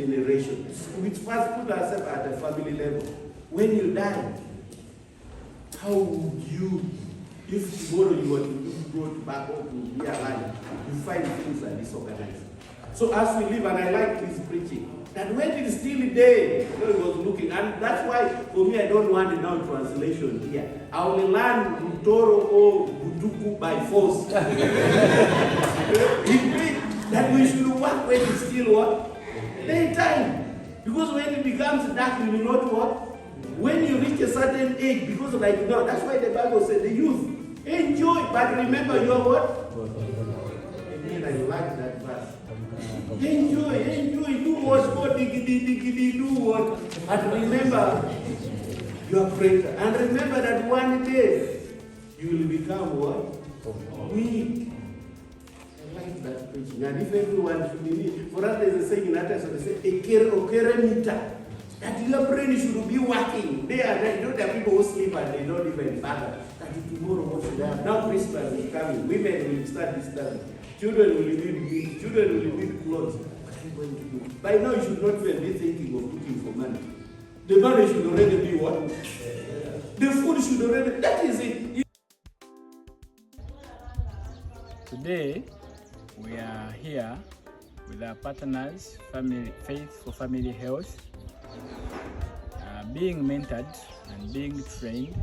generation. We first put ourselves at the family level. When you die, how would you, if tomorrow you were to be brought back or to be alive, you find things are disorganized. So as we live, and I like this preaching, that when it is still day, God was looking, and that's why for me I don't want a now translation here. I will learn Ntoroko Butuku by force. It means that we should work when it's still what? Daytime. Because when it becomes dark, you will not what? When you reach a certain age, because like now, that's why the Bible said the youth enjoy, but remember you are what? Again, I like that verse. Enjoy, do what, do what. And remember, you are greater. And remember that one day, you will become what? Weak. I like that preaching. And if everyone should be, for us there's a saying in that time, so they say, okere meter. That your brain should be working. They are there. You know, there are people who sleep and they don't even bother. That tomorrow what should I have? Now Christmas is coming. Women will start disturbing. Children will need meat. Children will need clothes. What are you going to do? By now you should not even be thinking of looking for money. The money should already be what? The food should already, that is it. Today, we are here with our partners, Faith for Family Health, being mentored and being trained,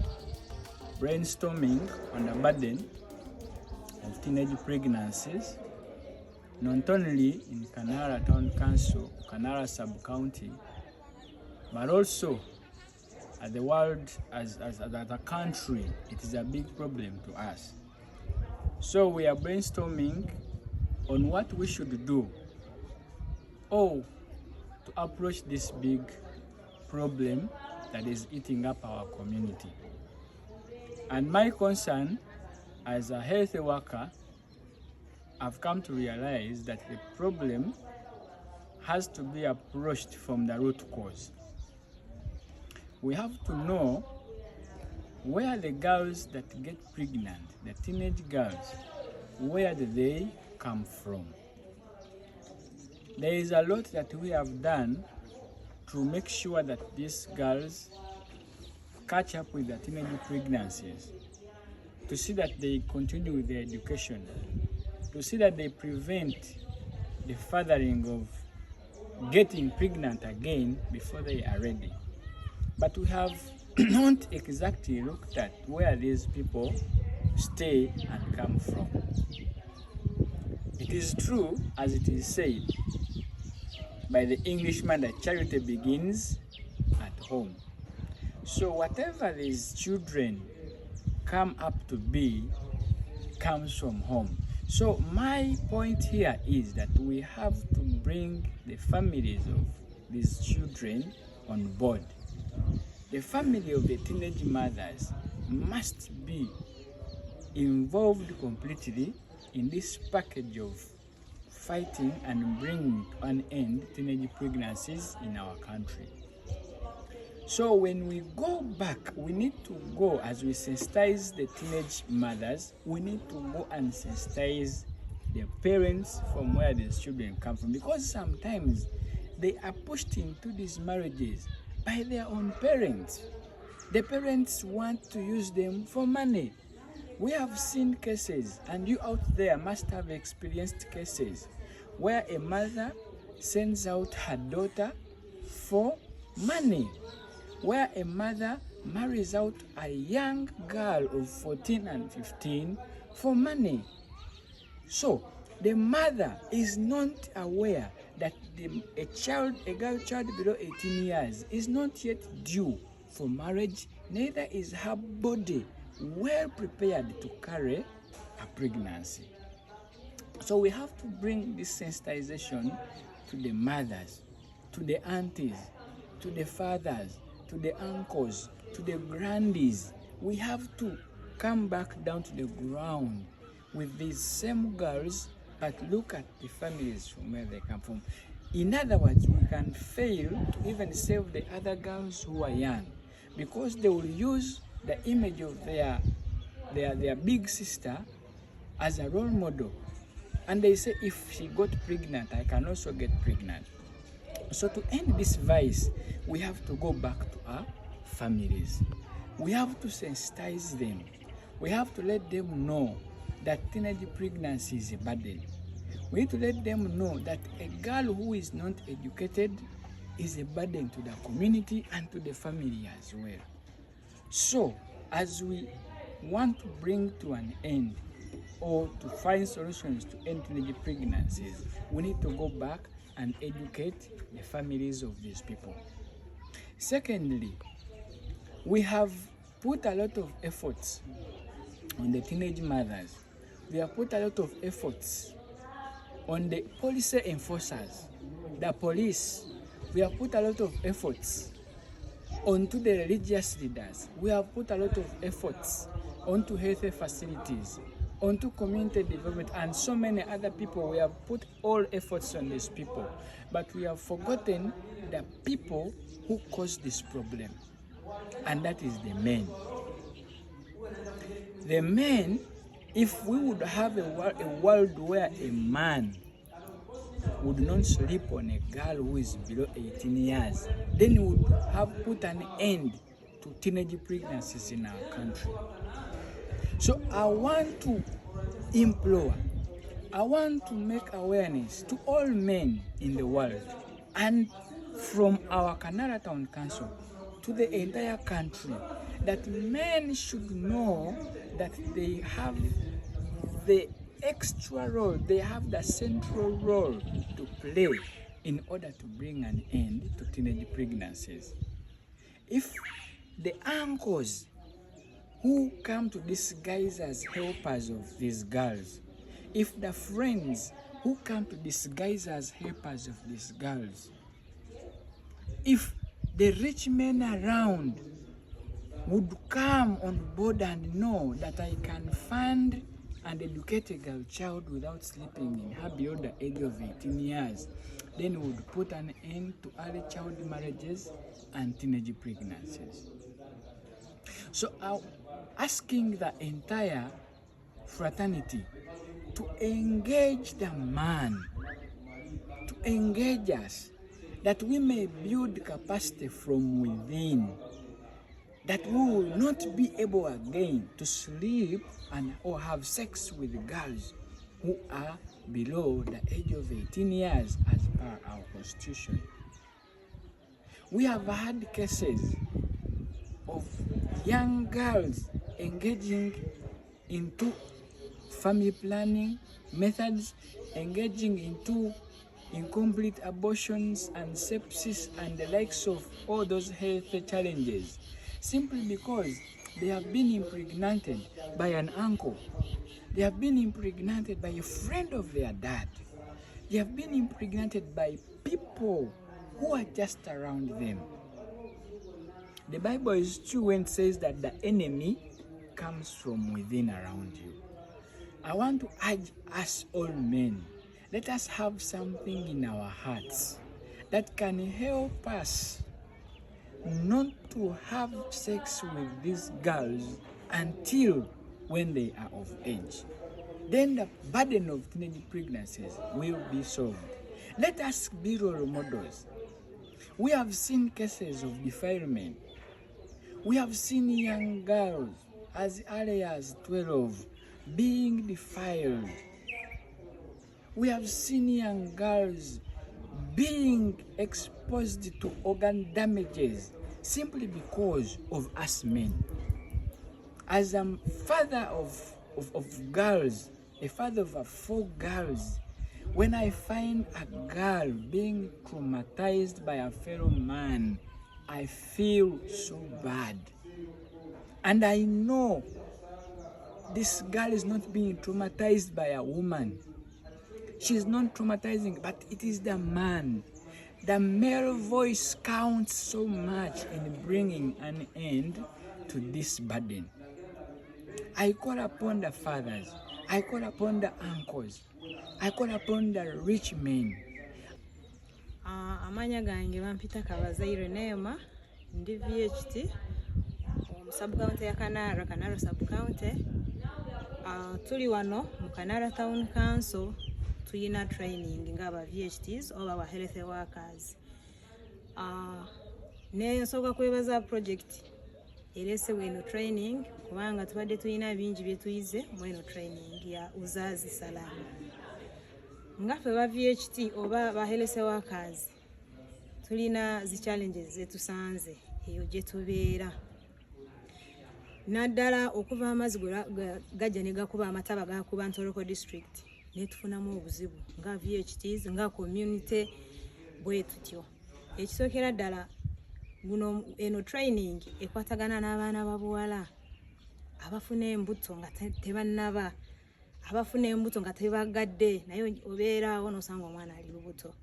brainstorming on the burden of teenage pregnancies, not only in Kanara Town Council, Kanara Sub-County, but also as the world, as a country. It is a big problem to us. So we are brainstorming on what we should do to approach this big problem that is eating up our community. And my concern as a health worker, I've come to realize that the problem has to be approached from the root cause. We have to know where the girls that get pregnant, the teenage girls, where do they come from? There is a lot that we have done to make sure that these girls catch up with the teenage pregnancies, to see that they continue with their education, to see that they prevent the fathering of getting pregnant again before they are ready. But we have not exactly looked at where these people stay and come from. It is true, as it is said by the Englishman, that charity begins at home. So whatever these children come up to be comes from home. So my point here is that we have to bring the families of these children on board. The family of the teenage mothers must be involved completely in this package of fighting and bringing to an end teenage pregnancies in our country. So when we go back, we need to go, as we sensitize the teenage mothers, we need to go and sensitize the parents from where these children come from, because sometimes they are pushed into these marriages by their own parents. The parents want to use them for money. We have seen cases, and you out there must have experienced cases, where a mother sends out her daughter for money, where a mother marries out a young girl of 14 and 15 for money. So the mother is not aware that a girl child below 18 years is not yet due for marriage, neither is her body well prepared to carry a pregnancy. So we have to bring this sensitization to the mothers, to the aunties, to the fathers, to the uncles, to the grandies. We have to come back down to the ground with these same girls, but look at the families from where they come from. In other words, we can fail to even save the other girls who are young, because they will use the image of their big sister as a role model. And they say, if she got pregnant, I can also get pregnant. So to end this vice, we have to go back to our families. We have to sensitize them. We have to let them know that teenage pregnancy is a burden. We need to let them know that a girl who is not educated is a burden to the community and to the family as well. So, as we want to bring to an end or to find solutions to end teenage pregnancies, we need to go back and educate the families of these people. Secondly, we have put a lot of efforts on the teenage mothers. We have put a lot of efforts on the policy enforcers, the police. We have put a lot of efforts onto the religious leaders. We have put a lot of efforts onto health facilities, onto community development, and so many other people. We have put all efforts on these people, but we have forgotten the people who caused this problem, and that is the men. The men, if we would have a world where a man would not sleep on a girl who is below 18 years, then we would have put an end to teenage pregnancies in our country. So I want to implore, I want to make awareness to all men in the world, and from our Kanara Town Council to the entire country, that men should know that they have the extra role, they have the central role to play in order to bring an end to teenage pregnancies. If the uncles who come to these guys as helpers of these girls, if the friends who come to disguise as helpers of these girls, if the rich men around would come on board and know that I can fund and educate a girl child without sleeping in her below the age of 18 years, then we would put an end to early child marriages and teenage pregnancies. So I'm asking the entire fraternity to engage the man, to engage us, that we may build capacity from within, that we will not be able again to sleep and or have sex with girls who are below the age of 18 years as per our constitution. We have had cases of young girls engaging into family planning methods, engaging into incomplete abortions and sepsis and the likes of all those health challenges, simply because they have been impregnated by an uncle. They have been impregnated by a friend of their dad. They have been impregnated by people who are just around them. The Bible is true when it says that the enemy comes from within around you. I want to urge us all men, let us have something in our hearts that can help us not to have sex with these girls until when they are of age. Then the burden of teenage pregnancies will be solved. Let us be role models. We have seen cases of defilement. We have seen young girls as early as 12 being defiled. We have seen young girls being exposed to organ damages simply because of us men. As a father of girls, a father of 4 girls, when I find a girl being traumatized by a fellow man, I feel so bad. And I know this girl is not being traumatized by a woman. She's not traumatizing, but it is the man. The male voice counts so much in bringing an end to this burden. I call upon the fathers, I call upon the uncles, I call upon the rich men. Amanya gange bampita Kabazaire Neema, ndi VHT, sub-county ya Kanara sub-county. Tuli wano mu Kanara Town Council tuyina training ngaba VHTs oba ba health workers. Nensooka kwebaza project erese weno training kubanga tubadde tulina bingi bye tuyize mweno training ya uzazi salama. Ngaffe ba VHT oba ba health workers tulina zi challenges zetusanze eyo gye tubeera. Naddala okuva amazzi gajja ne gakuba amataba gakuba Ntoroko district ne tufunamu obuzibu nga VHTs nga community bwe tutyo. Ekisookera ddala guno eno training ekwatagana n'abaana babuwala abafuna embuto nga tebannaba, abafuna embuto nga tebagadde naye obeeraawo n'osanga omwana ali lubuto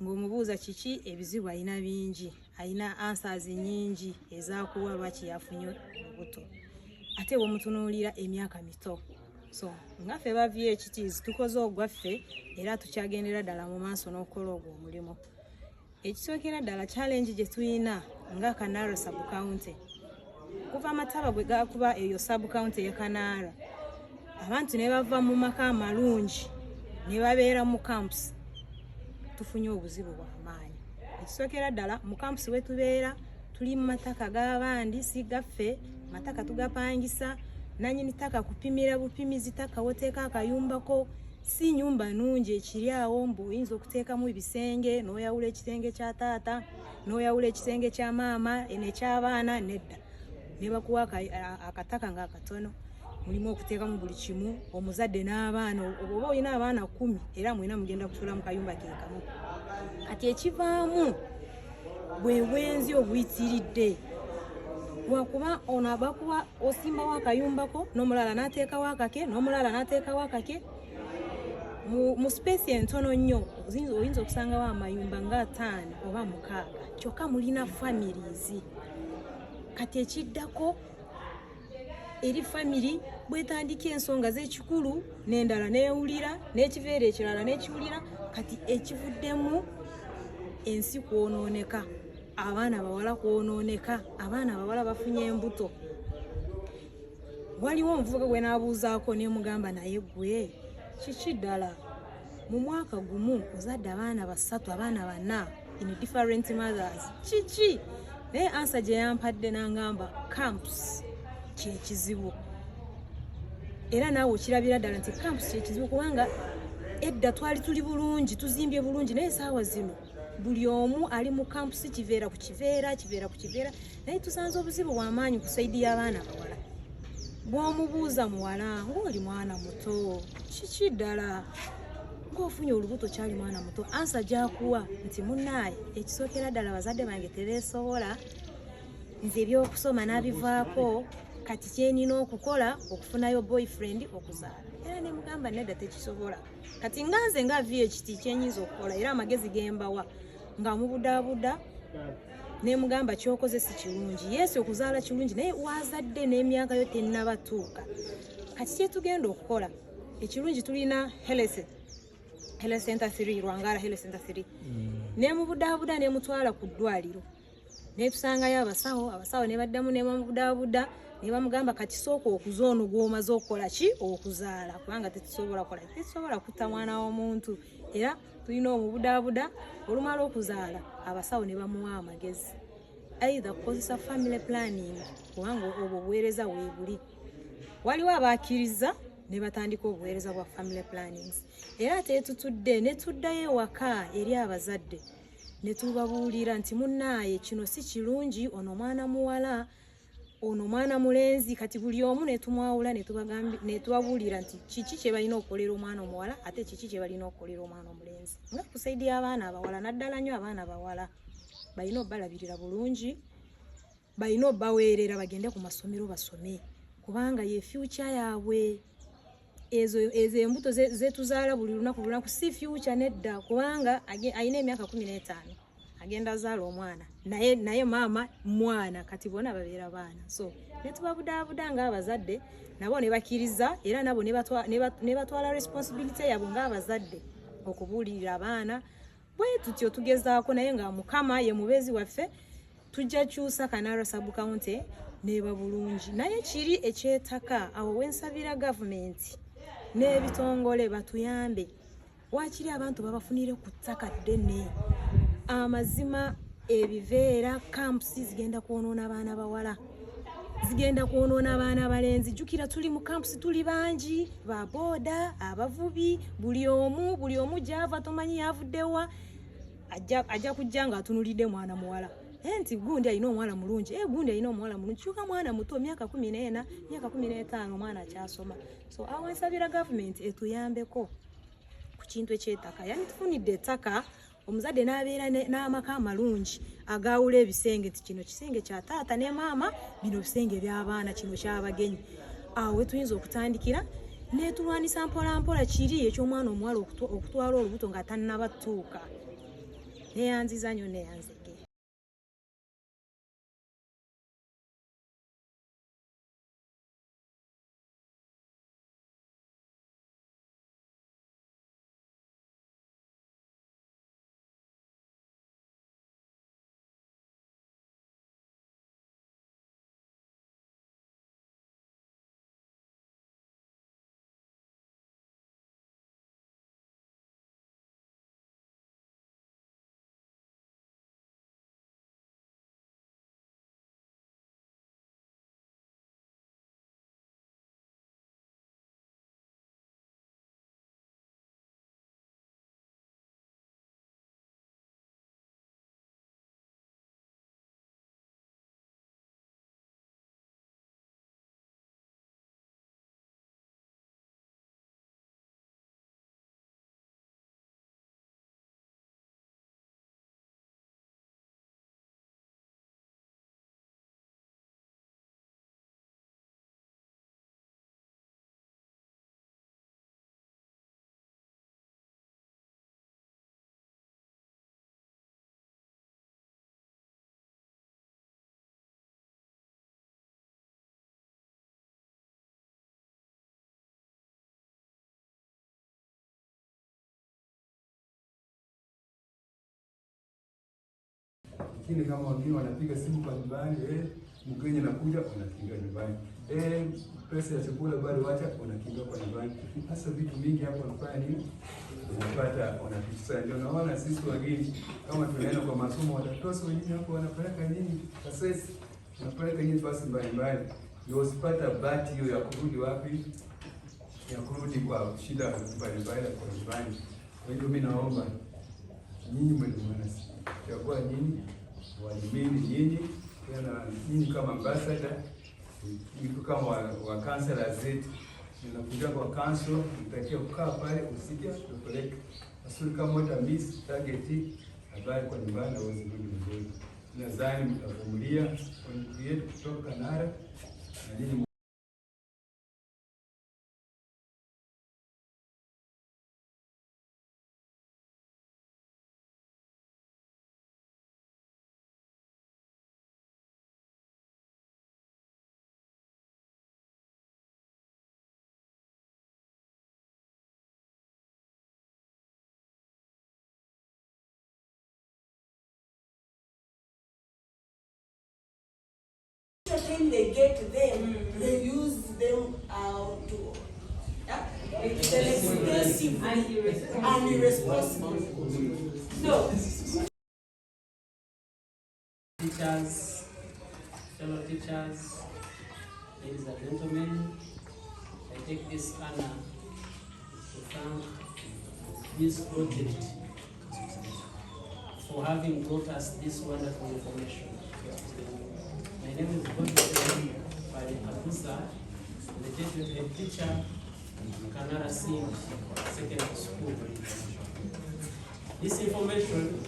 ng'omubuuza kiki ebizibu alina bingi, alina answers nyingi ezaakuwa lwaki yafunye olubuto ate bw'omutunuulira emyaka mito. So ngaffe ba VHTs tukoze ogwaffe era tukyagendera ddala mu maaso n'okukola ogwo omulimu. Ekisookera ddala challenge gye tulina nga Kanaara sub county kuva amataba gwe gakuba eyo sub county ya Kanaara abantu ne bava mu maka amalungi ne babeera mu camps tufunye obuzibu bw'amaanyi. Ekisookera ddala mu camps we tubeera tuli mu mataka g'abandi si gaffe, mataka tugapangisa nanyini taka kupimira bupimizi taka woteeka akayumbako si nyumba nungi ekiri awo mbu oyinza okuteekamu ebisenge n'oyawula ekisenge kya taata n'oyawula ekisenge kya maama n'eky'abaana nedda ne bakuwa akataka ng'akatono mulimu okuteekamu buli kimu omuzadde n'abaana oba olina abaana 10 era mwena mugenda kutuula mu kayumba ke kamu. Kati ekivaamu bwe bwenzi obuyitiridde lwakuba ono abakuwa osimbawo akayumbako n'omulala n'ateekawo akake n'omulala n'ateekawo akake mu space entono nnyo oyinza okusangawo amayumba nga 5 oba 6 kyokka mulina families. Kati ekiddako eri family bwetandika ensonga z'ekikulu n'endala neewulira n'ekiveera ekirala n'ekiwulira kati ekivuddemu ensi kwonooneka, abaana bawala kwonooneka, abaana bawala bafunye embuto. Waliwo omuvubuka gwe n'abuuzaako ne mugamba naye gwe kiki ddala mu mwaka gumu ozadde abaana 3 abaana 4 in different mothers kiki? Naye ansa gye yampadde n'angamba camps kyekizibu. Era naawe okirabira ddala nti camps kyekizibu kubanga edda twali tuli bulungi tuzimbye bulungi naye saawa zino buli omu ali mu camps kiveera ku kiveera naye tusanze obuzibu bw'amaanyi ku saidi y'abaana abawala. Bw'omubuuza muwala ng'oli mwana muto kiki ddala ng'ofunye olubuto kyali mwana muto ansa gy'akuwa nti munnaaye ekisookera ddala bazadde bange tebeesobola nze ebyokusoma n'abivaako kati kyenina okukola okufunayo boyfriend okuzaala. Era ne mugamba nedda tekisobola. Kati nga nze nga VHT kyenyinza okukola era amagezi gembawa nga mubudaabuda ne mugamba kyokoze si kirungi. Yesu okuzaala kirungi naye wazadde n'emyaka yo tennabatuuka. Kati kyetugenda okukola ekirungi tulina Health Center 3 Rwangara Health Center 3 ne mubudaabuda ne mutwala ku ddwaliro ne tusangayo abasawo ne baddamu ne mubudaabuda ne bamugamba kati sooka okuzoono gw'omaze okukola ki okuzaala kubanga tetusobola kutta mwana w'omuntu. Era tulina omubudaabuda olumala okuzaala abasawo ne bamuwa amagezi either kukozesa family planning kubanga obwo obuweereza weebuli. Waliwo abakkiriza ne batandika obuweereza bwa family plannings. Era tetutudde ne tuddayo ewaka eri abazadde ne tubabuulira nti munnaaye kino si kirungi, ono mwana muwala ono mwana mulenzi. Kati buli omu ne tumwawula ne tubabuulira nti kiki kye balina okukolera omwana omuwala ate kiki kye balina okukolera omwana omulenzi. Nga ku saidi y'abaana abawala naddala nnyo abaana abawala balina obbalabirira bulungi, balina obbaweerera bagende ku masomero basome kubanga ye future yaabwe. Ezo embuto zetuzaala buli lunaku si future nedda kubanga alina emyaka 15 agenda azaala omwana naye maama mwana kati bona babeera baana. So ne tubabudaabuda ng'abazadde nabo ne bakkiriza era nabo ne batwala responsibility yabwe ng'abazadde okubuulirira abaana. Bwe tutyo tugezaako naye nga Mukama ye mubeezi waffe tujja kyusa Kanaara sub county neba bulungi. Naye kiri ekyetaka awo wensabira gavumenti n'ebitongole batuyambe. Wakiri abantu babafunire ku ttaka ddene. Amazima ebiveera campusi zigenda kwonoona abaana bawala, zigenda kwonoona abaana balenzi. Jjukira tuli mu campusi tuli bangi, baboda, abavubi, buli omu gy'ava tomanyi yavuddewa, ajja kujja ng'atunulidde mwana muwala. Nti gundi alina omwana mulungi, gundi alina omuwala mulungi. Kyuka mwana muto, myaka 14, myaka 15 omwana akyasoma. So awo nsabira gavumenti etuyambeko ku kintu eky'ettaka. Yani tufunidde ettaka, omuzadde n'abeera n'amaka amalungi agaawula ebisenge, nti kino kisenge kya taata ne maama, bino bisenge by'abaana, kino ky'abagenyi. Awo tuyinza okutandikira neetulwanisa mpola kiri eky'omwana omuwala okutwala olubuto nga tannaba tuuka. Neyanziza nnyo neyanzige. Lakini kama wengine wanapiga simu kwa nyumbani, mgeni anakuja, unakimbia nyumbani. Pesa ya chakula bado wacha, unakimbia kwa nyumbani. Hasa vitu mingi hapo unafanya nini? Unapata unapitisha. Ndio naona sisi wageni kama tunaenda kwa masomo, watatosa wengine hapo wanapeleka nini? Assess, wanapeleka nini basi mbalimbali. Ndio usipata bahati hiyo ya kurudi wapi? Ya kurudi kwa shida mbalimbali kwa nyumbani. Kwa hiyo mimi naomba nyinyi mnachagua nyinyi walimini nyinyi tena nyinyi kama ambassador, mtu kama wa kansela zetu, ninakuja kwa council, nitakia kukaa pale usije tupeleke asuli kama moja miss target habari kwa nyumbani na uweze kurudi vizuri. Nadhani mtavumilia kwa nchi yetu kutoka Nara na nyinyi time they get them, they use them to expensive and irresponsible. So, teachers, fellow teachers, ladies and gentlemen, I take this honor to thank this project for having brought us this wonderful information. My name is Godfrey Kapusa, the deputy head teacher, Kanara Singh Secondary School. This information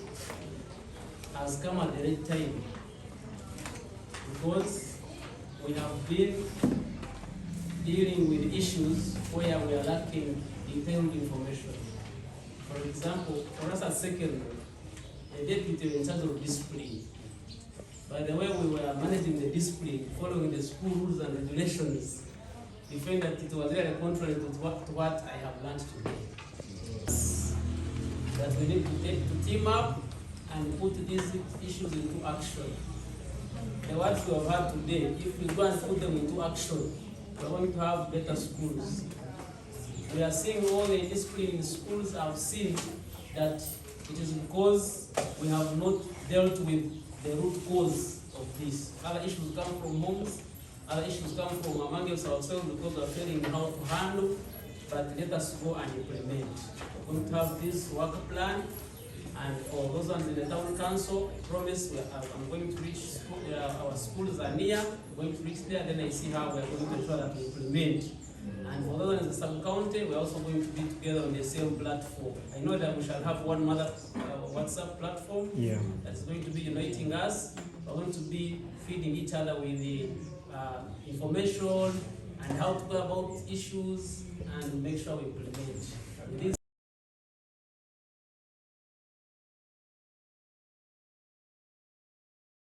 has come at the right time because we have been dealing with issues where we are lacking detailed information. For example, for us at secondary, the deputy in charge of discipline. By the way, we were managing the discipline, following the school rules and regulations. We found that it was very contrary to what I have learned today. That we need to team up and put these issues into action. The words we have had today, if we go and put them into action, we are going to have better schools. We are seeing all the discipline in schools. I've seen that It is because we have not dealt with the root cause of this. Other issues come from homes, other issues come from among ourselves because we are failing how to handle, but let us go and implement. We're going to have this work plan, and for those ones in the town council, I promise I'm going to reach school, our schools are near, I'm going to reach there, then I see how we're going to ensure that we implement. And for those in the sub-county, we're also going to be together on the same platform. I know that we shall have one mother WhatsApp platform that's going to be uniting us. We're going to be feeding each other with the information and how to go about issues and make sure we implement.